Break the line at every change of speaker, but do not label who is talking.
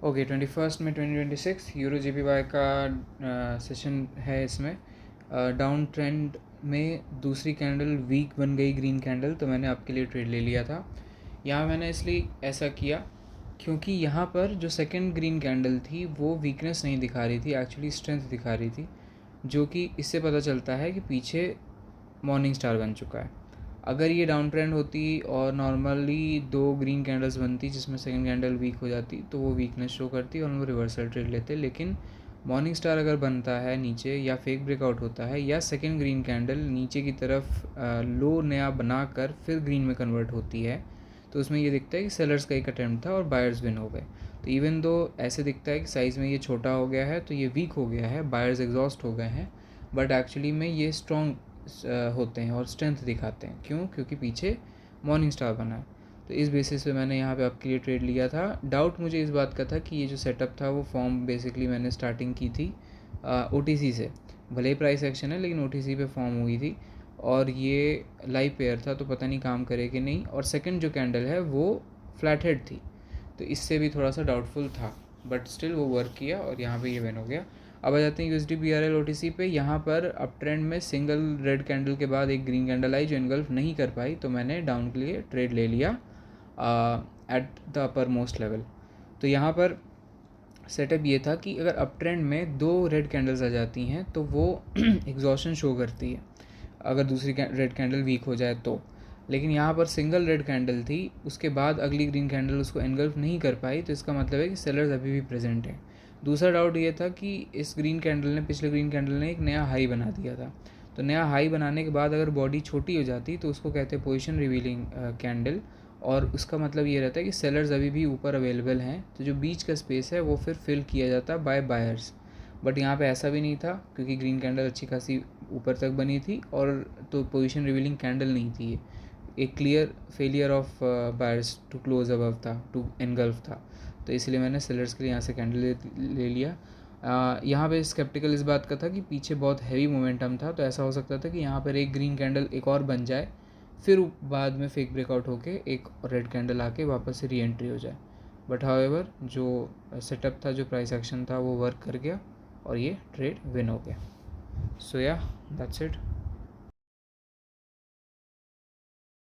Okay 21 में 2026 euro JPY का session है। इसमें डाउन ट्रेंड में दूसरी कैंडल वीक बन गई, ग्रीन कैंडल, तो मैंने आपके लिए ट्रेड ले लिया था। यहाँ मैंने इसलिए ऐसा किया क्योंकि यहाँ पर जो सेकंड ग्रीन कैंडल थी वो वीकनेस नहीं दिखा रही थी, एक्चुअली स्ट्रेंथ दिखा रही थी, जो कि इससे पता चलता है कि पीछे मॉर्निंग स्टार बन चुका है। अगर ये डाउन ट्रेंड होती और नॉर्मली 2 ग्रीन कैंडल्स बनती जिसमें सेकंड कैंडल वीक हो जाती तो वो वीकनेस शो करती और हम लोग रिवर्सल ट्रेड लेते। लेकिन मॉर्निंग स्टार अगर बनता है नीचे या फेक ब्रेकआउट होता है या सेकंड ग्रीन कैंडल नीचे की तरफ लो नया बनाकर फिर ग्रीन में कन्वर्ट होती है, तो उसमें ये दिखता है कि सेलर्स का एक अटैम्प्ट था और बायर्स विन हो गए। तो इवन दो ऐसे दिखता है कि साइज़ में ये छोटा हो गया है तो ये वीक हो गया है, बायर्स एग्जॉस्ट हो गए हैं, बट एक्चुअली में ये स्ट्रॉन्ग होते हैं और स्ट्रेंथ दिखाते हैं। क्यों? क्योंकि पीछे मॉर्निंग स्टार बना है। तो इस बेसिस पे मैंने यहाँ पे आपके लिए ट्रेड लिया था। डाउट मुझे इस बात का था कि ये जो सेटअप था वो फॉर्म बेसिकली मैंने स्टार्टिंग की थी OTC से, भले ही प्राइस एक्शन है लेकिन OTC पे फॉर्म हुई थी और ये लाइव पेयर था तो पता नहीं काम करे कि नहीं। और सेकंड जो कैंडल है वो फ्लैट हेड थी तो इससे भी थोड़ा सा डाउटफुल था, बट स्टिल वो वर्क किया और यहाँ पे ये विन हो गया। अब आ जाते हैं USD BRL OTC पे। यहाँ पर अप ट्रेंड में सिंगल रेड कैंडल के बाद एक ग्रीन कैंडल आई जो इनगल्फ नहीं कर पाई, तो मैंने डाउन के लिए ट्रेड ले लिया at the upper most level. तो यहाँ पर सेटअप ये था कि अगर अप ट्रेंड में 2 रेड कैंडल्स आ जाती हैं तो वो एग्जॉशन शो करती है अगर दूसरी रेड कैंडल वीक हो जाए तो। लेकिन यहाँ पर सिंगल रेड कैंडल थी, उसके बाद अगली ग्रीन कैंडल उसको एनगल्फ नहीं कर पाई, तो इसका मतलब है कि सेलर्स अभी भी प्रेजेंट हैं। दूसरा डाउट ये था कि इस ग्रीन कैंडल ने, पिछले ग्रीन कैंडल ने एक नया हाई बना दिया था, तो नया हाई बनाने के बाद अगर बॉडी छोटी हो जाती तो उसको कहते हैं पोजीशन रिवीलिंग कैंडल, और उसका मतलब ये रहता है कि सेलर्स अभी भी ऊपर अवेलेबल हैं, तो जो बीच का स्पेस है वो फिर फिल किया जाता बाय बायर्स। बट यहाँ पे ऐसा भी नहीं था क्योंकि ग्रीन कैंडल अच्छी खासी ऊपर तक बनी थी और तो पोजीशन रिवीलिंग कैंडल नहीं थी, एक clear failure of buyers to close above था, टू एनगल्फ था। तो इसलिए मैंने सेलर्स के लिए यहाँ से कैंडल ले लिया। यहाँ पे स्केप्टिकल इस बात का था कि पीछे बहुत हैवी मोमेंटम था, तो ऐसा हो सकता था कि यहाँ पर एक ग्रीन कैंडल एक और बन जाए, फिर बाद में फेक ब्रेकआउट होके एक रेड कैंडल आके वापस से री एंट्री हो जाए। बट हाउएवर जो सेटअप था, जो प्राइस एक्शन था, वो वर्क कर गया और ये ट्रेड विन हो गया। सो या दैट्स इट।